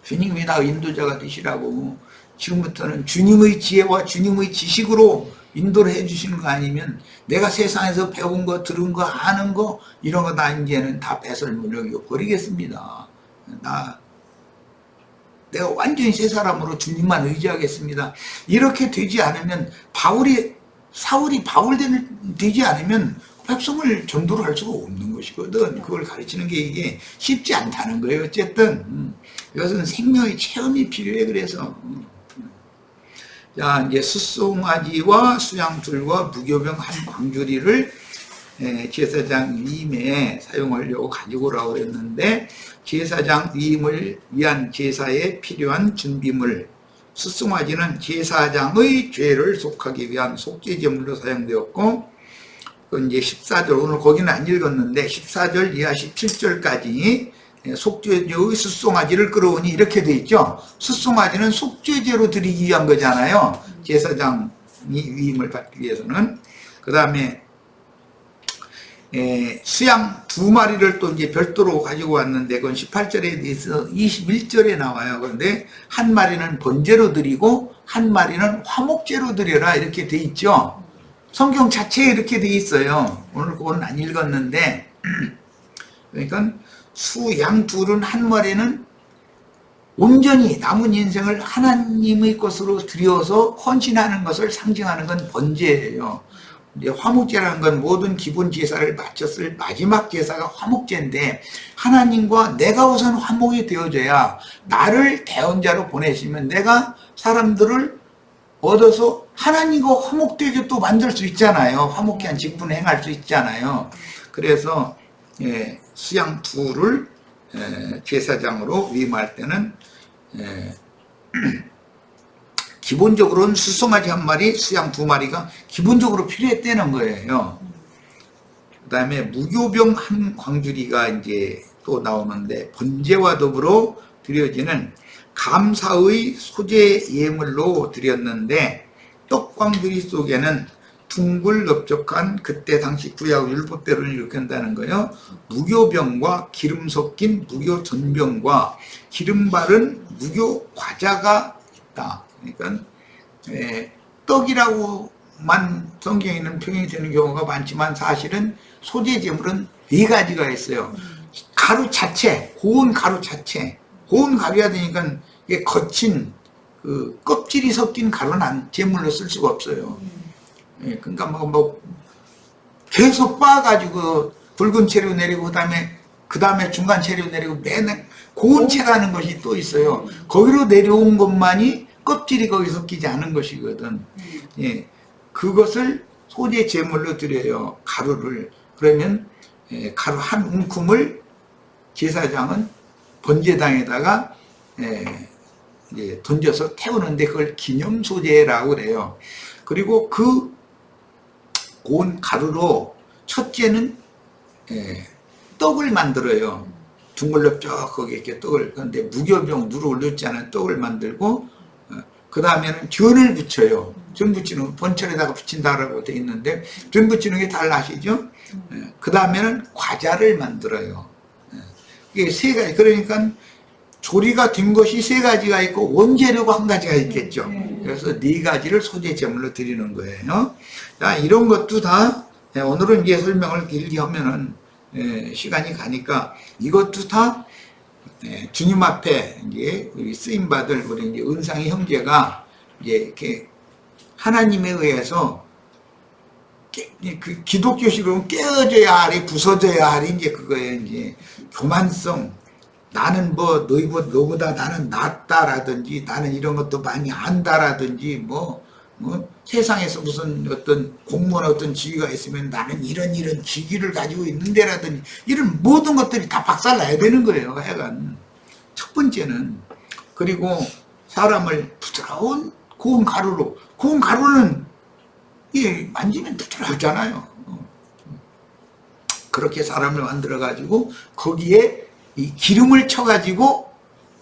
주님이 나 인도자가 되시라고, 지금부터는 주님의 지혜와 주님의 지식으로 인도를 해주시는 거 아니면 내가 세상에서 배운 거, 들은 거, 아는 거 이런 거 다 이제는 다 배설물력이고 버리겠습니다. 내가 완전히 새 사람으로 주님만 의지하겠습니다. 이렇게 되지 않으면 사울이 바울 되지 않으면 백성을 전도를 할 수가 없는 것이거든. 그걸 가르치는 게 이게 쉽지 않다는 거예요. 어쨌든 이것은 생명의 체험이 필요해. 그래서 자, 이제 숫송아지와 수양줄과 무교병 한 광주리를 제사장 위임에 사용하려고 가지고 오라고 그랬는데, 제사장 위임을 위한 제사에 필요한 준비물, 숫송아지는 제사장의 죄를 속하기 위한 속죄제물로 사용되었고, 이제 14절, 오늘 거기는 안 읽었는데 14절 이하 17절까지 속죄제의 숫송아지를 끌어오니 이렇게 돼 있죠. 숫송아지는 속죄제로 드리기 위한 거잖아요. 제사장이 위임을 받기 위해서는. 그 다음에 수양 2마리를 또 이제 별도로 가지고 왔는데, 그건 18절에 대해서 21절에 나와요. 그런데 한 마리는 번제로 드리고 한 마리는 화목제로 드려라 이렇게 돼 있죠. 성경 자체에 이렇게 돼 있어요. 오늘 그건 안 읽었는데, 그러니까 수양 둘은 한 마리는 온전히 남은 인생을 하나님의 것으로 드려서 헌신하는 것을 상징하는 건 번제예요. 이제 화목제라는 건 모든 기본 제사를 마쳤을 마지막 제사가 화목제인데, 하나님과 내가 우선 화목이 되어져야 나를 대언자로 보내시면 내가 사람들을 얻어서 하나님과 화목되게 또 만들 수 있잖아요. 화목케 한 직분을 행할 수 있잖아요. 그래서 수양 둘을 제사장으로 위임할 때는 기본적으로는 숫송아지 한 마리, 수양 2마리가 기본적으로 필요했다는 거예요. 그 다음에 무교병 한 광주리가 이제 또 나오는데, 번제와 더불어 드려지는 감사의 소재 예물로 드렸는데, 떡광주리 속에는 둥글넓적한 그때 당시 구약 율법대로는 이렇게 한다는 거예요. 무교병과 기름 섞인 무교전병과 기름 바른 무교 과자가 있다. 그러니까 떡이라고만 성경에는 표현이 되는 경우가 많지만 사실은 소재 제물은 4가지가 있어요. 가루 자체, 고운 가루 자체, 고운 가루야 되니까 이게 거친 그 껍질이 섞인 가루는 제물로 쓸 수가 없어요. 그러니까 뭐 계속 빻아가지고 붉은 채로 내리고 그 다음에 중간 채로 내리고 맨날 고운 채라는 것이 또 있어요. 거기로 내려온 것만이 껍질이 거기 섞이지 않은 것이거든. 그것을 소재 제물로 드려요. 가루를. 그러면 가루 한 움큼을 제사장은 번제당에다가 이제 던져서 태우는데 그걸 기념소재라고 그래요. 그리고 그 고운 가루로 첫째는 떡을 만들어요. 둥글럽적 거기에 이렇게 떡을, 그런데 무교병 누룩을 넣지 않은 떡을 만들고, 그 다음에는 전을 붙여요. 전 붙이는 거 번철에다가 붙인다라고 돼 있는데 전 붙이는 게 잘 아시죠? 그 다음에는 과자를 만들어요. 이게 세 가지. 그러니까 조리가 된 것이 세 가지가 있고 원재료가 한 가지가 있겠죠. 그래서 네 가지를 소재 제물로 드리는 거예요. 자, 이런 것도 다 오늘은 이제 설명을 길게 하면은 시간이 가니까 이것도 다 주님 앞에 이제 우리 쓰임 받을 우리 이제 은상의 형제가 이제 이렇게 하나님에 의해서 그 기독교식으로 깨어져야 하리 부서져야 하리 이제 그거에 이제 교만성, 나는 뭐 너보다 나는 낫다라든지 나는 이런 것도 많이 안다라든지 뭐 세상에서 무슨 어떤 공무원 어떤 직위가 있으면 나는 이런 직위를 가지고 있는데라든지 이런 모든 것들이 다 박살나야 되는 거예요. 하여간 첫 번째는. 그리고 사람을 부드러운 고운 가루는 예, 만지면 부드럽잖아요. 그렇게 사람을 만들어 가지고 거기에 이 기름을 쳐 가지고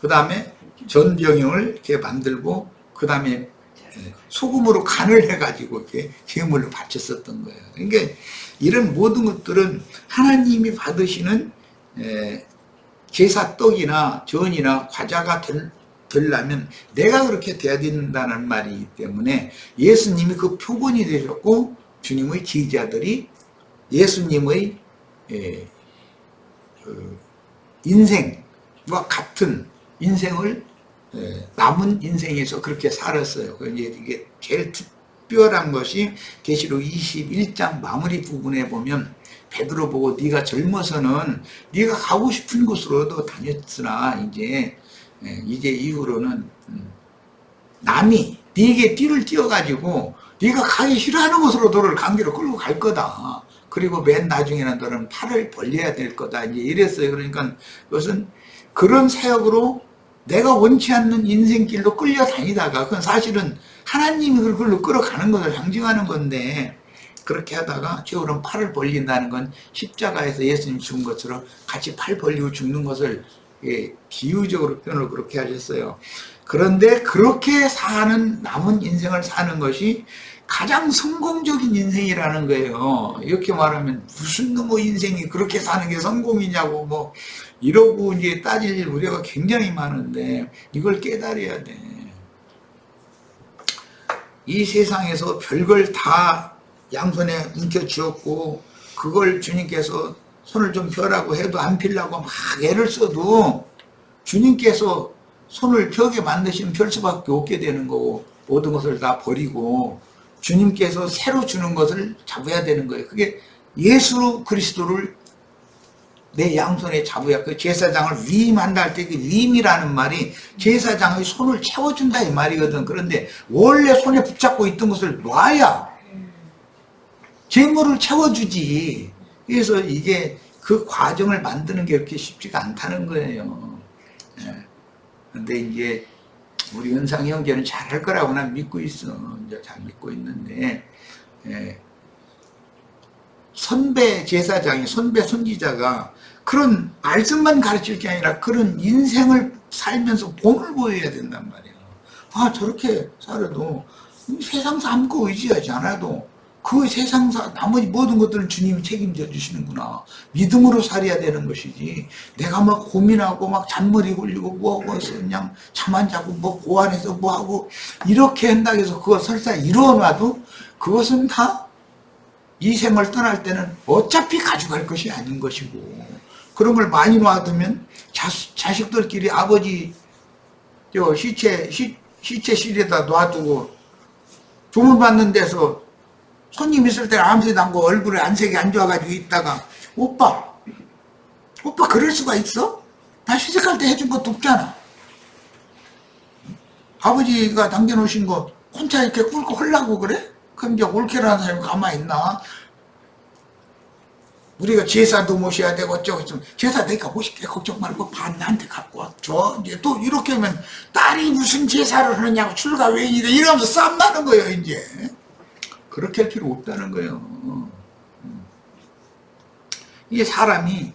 그 다음에 전병형을 이렇게 만들고 그 다음에 소금으로 간을 해가지고 이렇게 제물로 바쳤었던 거예요. 그러니까 이런 모든 것들은 하나님이 받으시는 제사 떡이나 전이나 과자가 되려면 내가 그렇게 돼야 된다는 말이기 때문에 예수님이 그 표본이 되셨고 주님의 제자들이 예수님의 인생과 같은 인생을 남은 인생에서 그렇게 살았어요. 이게 제일 특별한 것이 계시록 21장 마무리 부분에 보면 베드로 보고 네가 젊어서는 네가 가고 싶은 곳으로도 다녔으나 이제 이후로는 남이 네게 띠를 띄워가지고 네가 가기 싫어하는 곳으로 너를 강제로 끌고 갈 거다. 그리고 맨 나중에는 너는 팔을 벌려야 될 거다. 이제 이랬어요. 그러니까 그것은 그런 사역으로 내가 원치 않는 인생길로 끌려다니다가 그건 사실은 하나님이 그걸로 끌어가는 것을 상징하는 건데 그렇게 하다가 최후로는 팔을 벌린다는 건 십자가에서 예수님 죽은 것처럼 같이 팔 벌리고 죽는 것을 비유적으로 표현을 그렇게 하셨어요. 그런데 그렇게 사는 남은 인생을 사는 것이 가장 성공적인 인생이라는 거예요. 이렇게 말하면 무슨 뭐 인생이 그렇게 사는 게 성공이냐고 뭐 이러고 이제 따질 우려가 굉장히 많은데 이걸 깨달아야 돼. 이 세상에서 별걸 다 양손에 움켜쥐었고 그걸 주님께서 손을 좀 펴라고 해도 안 펴려고 막 애를 써도 주님께서 손을 펴게 만드시면 펼 수밖에 없게 되는 거고 모든 것을 다 버리고 주님께서 새로 주는 것을 잡아야 되는 거예요. 그게 예수 그리스도를 내 양손에 잡아야 그 제사장을 위임한다 할 때 그 위임이라는 말이 제사장의 손을 채워준다 이 말이거든. 그런데 원래 손에 붙잡고 있던 것을 놔야 재물을 채워주지. 그래서 이게 그 과정을 만드는 게 그렇게 쉽지가 않다는 거예요. 근데 이제 우리 은상 형제는 잘할 거라고 난 믿고 있어. 이제 잘 믿고 있는데 선배 제사장이 선배 선지자가 그런 말씀만 가르칠 게 아니라 그런 인생을 살면서 본을 보여야 된단 말이야. 아 저렇게 살아도 세상사 아무것도 의지하지 않아도 그 세상사 나머지 모든 것들은 주님이 책임져 주시는구나. 믿음으로 살아야 되는 것이지. 내가 막 고민하고 막 잔머리 굴리고 뭐하고 해서 그냥 잠 안 자고 뭐 고안해서 뭐하고 이렇게 한다고 해서 그거 설사 이루어놔도 그것은 다 이 생을 떠날 때는 어차피 가져갈 것이 아닌 것이고 그런 걸 많이 놔두면 자식들끼리 아버지 저 시체실에다 놔두고 조문받는 데서 손님 있을 때는 아무새도 않고 얼굴에 안색이 안 좋아가지고 있다가 오빠 그럴 수가 있어? 나 시집갈 때 해준 것도 없잖아. 아버지가 남겨놓으신 거 혼자 이렇게 꿇고 헐라고 그래? 그럼 이제 옳게라는 사람이 가만히 있나? 우리가 제사도 모셔야 되고 어쩌고 좀 제사 내가 모실게 걱정 말고 반 나한테 갖고 와 줘. 이제 또 이렇게 하면 딸이 무슨 제사를 하느냐고 출가 왜 이래 이러면서 싸움 나는 거예요. 이제 그렇게 할 필요 없다는 거예요. 이게 사람이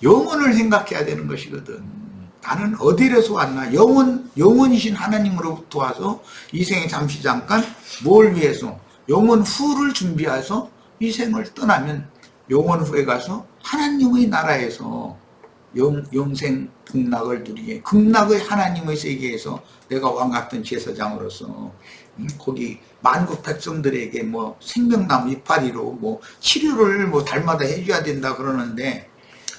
영혼을 생각해야 되는 것이거든. 나는 어디에서 왔나? 영원이신 하나님으로부터 와서 이 생에 잠시 잠깐 뭘 위해서? 영원 후를 준비해서 이 생을 떠나면 영원 후에 가서 하나님의 나라에서 영생 극락을 누리게, 극락의 하나님의 세계에서 내가 왕같은 제사장으로서 거기 만국 백성들에게 뭐 생명나무 이파리로 뭐 치료를 뭐 달마다 해줘야 된다 그러는데,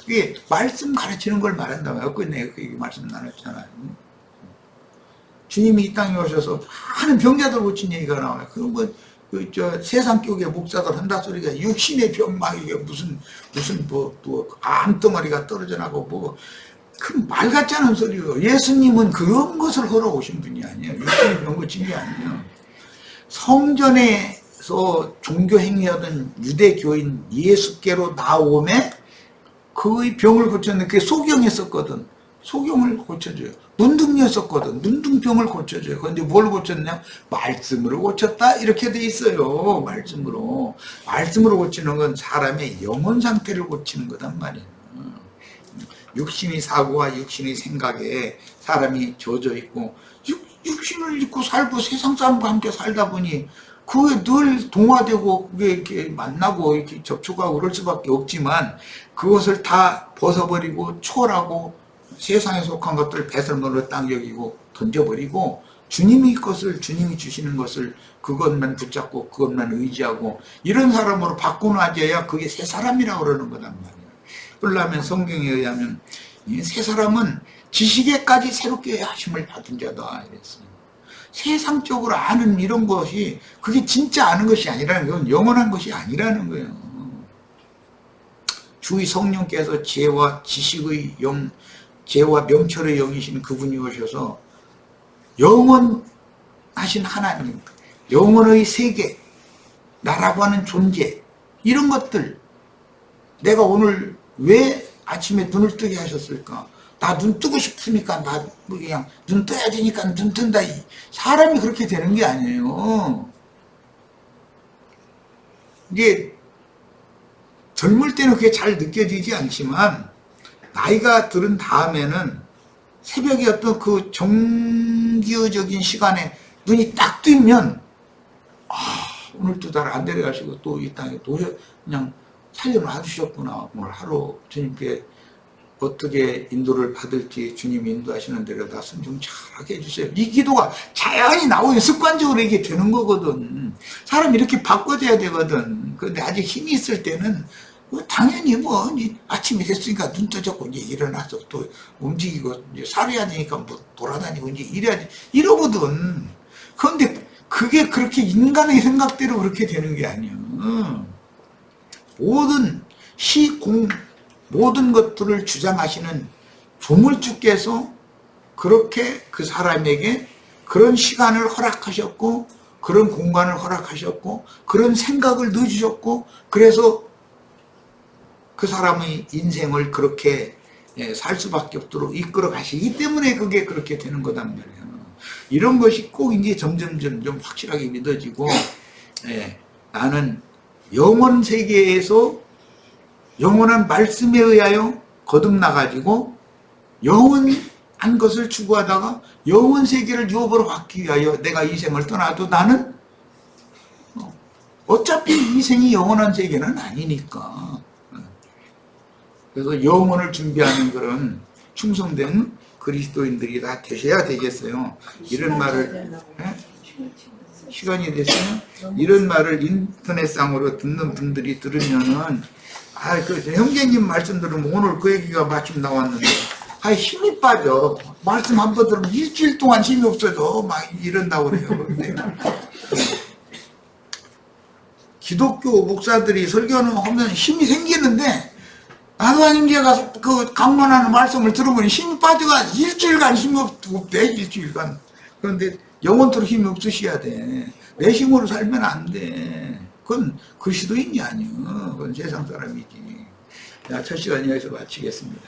이게 말씀 가르치는 걸 말한다고요. 내가 그 얘기 말씀 나눴잖아요. 주님이 이 땅에 오셔서 많은 병자들 고친 얘기가 나와요. 세상 쪽에 목사들 한다 소리가 육신의 병, 막 이게 무슨 또 암덩어리가 떨어져 나고 뭐, 그 말 같지 않은 소리예요. 예수님은 그런 것을 하러 오신 분이 아니에요. 육신의 병 고친 게 아니에요. 성전에서 종교 행위하던 유대교인 예수께로 나오매 그의 병을 고쳤는데 그게 소경이었었거든. 소경을 고쳐줘요. 문둥이었었거든. 문둥병을 고쳐줘요. 그런데 뭘 고쳤냐? 말씀으로 고쳤다 이렇게 돼 있어요. 말씀으로 고치는 건 사람의 영혼 상태를 고치는 거단 말이에요. 육신의 사고와 육신의 생각에 사람이 젖어 있고 육신을 입고 살고 세상 사람과 함께 살다 보니 그게 늘 동화되고 그게 이렇게 만나고 이렇게 접촉하고 그럴 수밖에 없지만, 그것을 다 벗어버리고 초월하고 세상에 속한 것들을 배설물로 딱 여기고 던져버리고 주님이 주시는 것을 그것만 붙잡고 그것만 의지하고 이런 사람으로 바꿔놔줘야 그게 새 사람이라고 그러는 거단 말이에요. 그러려면 성경에 의하면 새 사람은 지식에까지 새롭게 하심을 받은 자다 이랬어요. 세상적으로 아는 이런 것이 그게 진짜 아는 것이 아니라는 건 영원한 것이 아니라는 거예요. 주의 성령께서 지혜와 지식의 영, 지혜와 명철의 영이신 그분이 오셔서 영원하신 하나님, 영원의 세계, 나라고 하는 존재, 이런 것들, 내가 오늘 왜 아침에 눈을 뜨게 하셨을까? 나 눈 뜨고 싶으니까 나 그냥 눈 떠야 되니까 눈 뜬다. 사람이 그렇게 되는 게 아니에요. 이게 젊을 때는 그게 잘 느껴지지 않지만 나이가 들은 다음에는 새벽에 어떤 그 정기적인 시간에 눈이 딱 뜨면 오늘 또 날 안 데려가시고 또 이 땅에 또 그냥 살려놔주셨구나. 오늘 하루 주님께 어떻게 인도를 받을지 주님이 인도하시는 대로 다 순종 잘하게 해주세요. 이 기도가 자연히 나오는 습관적으로 이게 되는 거거든. 사람이 이렇게 바꿔줘야 되거든. 그런데 아직 힘이 있을 때는 당연히 뭐 아침이 됐으니까 눈 떠졌고 이제 일어나서 또 움직이고 이제 살아야 되니까 뭐 돌아다니고 이제 이래야지 이러거든. 그런데 그게 그렇게 인간의 생각대로 그렇게 되는 게 아니야. 모든 것들을 주장하시는 조물주께서 그렇게 그 사람에게 그런 시간을 허락하셨고 그런 공간을 허락하셨고 그런 생각을 넣어주셨고, 그래서 그 사람의 인생을 그렇게 살 수밖에 없도록 이끌어 가시기 때문에 그게 그렇게 되는 거단 말이에요. 이런 것이 꼭 이제 점점 확실하게 믿어지고, 나는 영원 세계에서 영원한 말씀에 의하여 거듭나가지고 영원한 것을 추구하다가 영원 세계를 유업으로 받기 위하여 내가 이 생을 떠나도 나는 어차피 이 생이 영원한 세계는 아니니까. 그래서 영혼을 준비하는 그런 충성된 그리스도인들이 다 되셔야 되겠어요. 이런 말을 시간이 됐어요. 이런 말을 인터넷상으로 듣는 분들이 들으면은 그 형제님 말씀 들으면 오늘 그 얘기가 마침 나왔는데 힘이 빠져. 말씀 한 번 들으면 일주일 동안 힘이 없어져. 막 이런다고 그래요. 근데 기독교 목사들이 설교는 하면 힘이 생기는데 나도 아닌 게 가서 그 강론하는 말씀을 들으면 힘이 빠져가 일주일간 힘이 없대. 일주일간. 그런데 영원토록 힘이 없으셔야 돼. 내 힘으로 살면 안 돼. 그건 그리스도인이 아니야. 그건 세상 사람이지. 자, 첫 시간 여기서 마치겠습니다.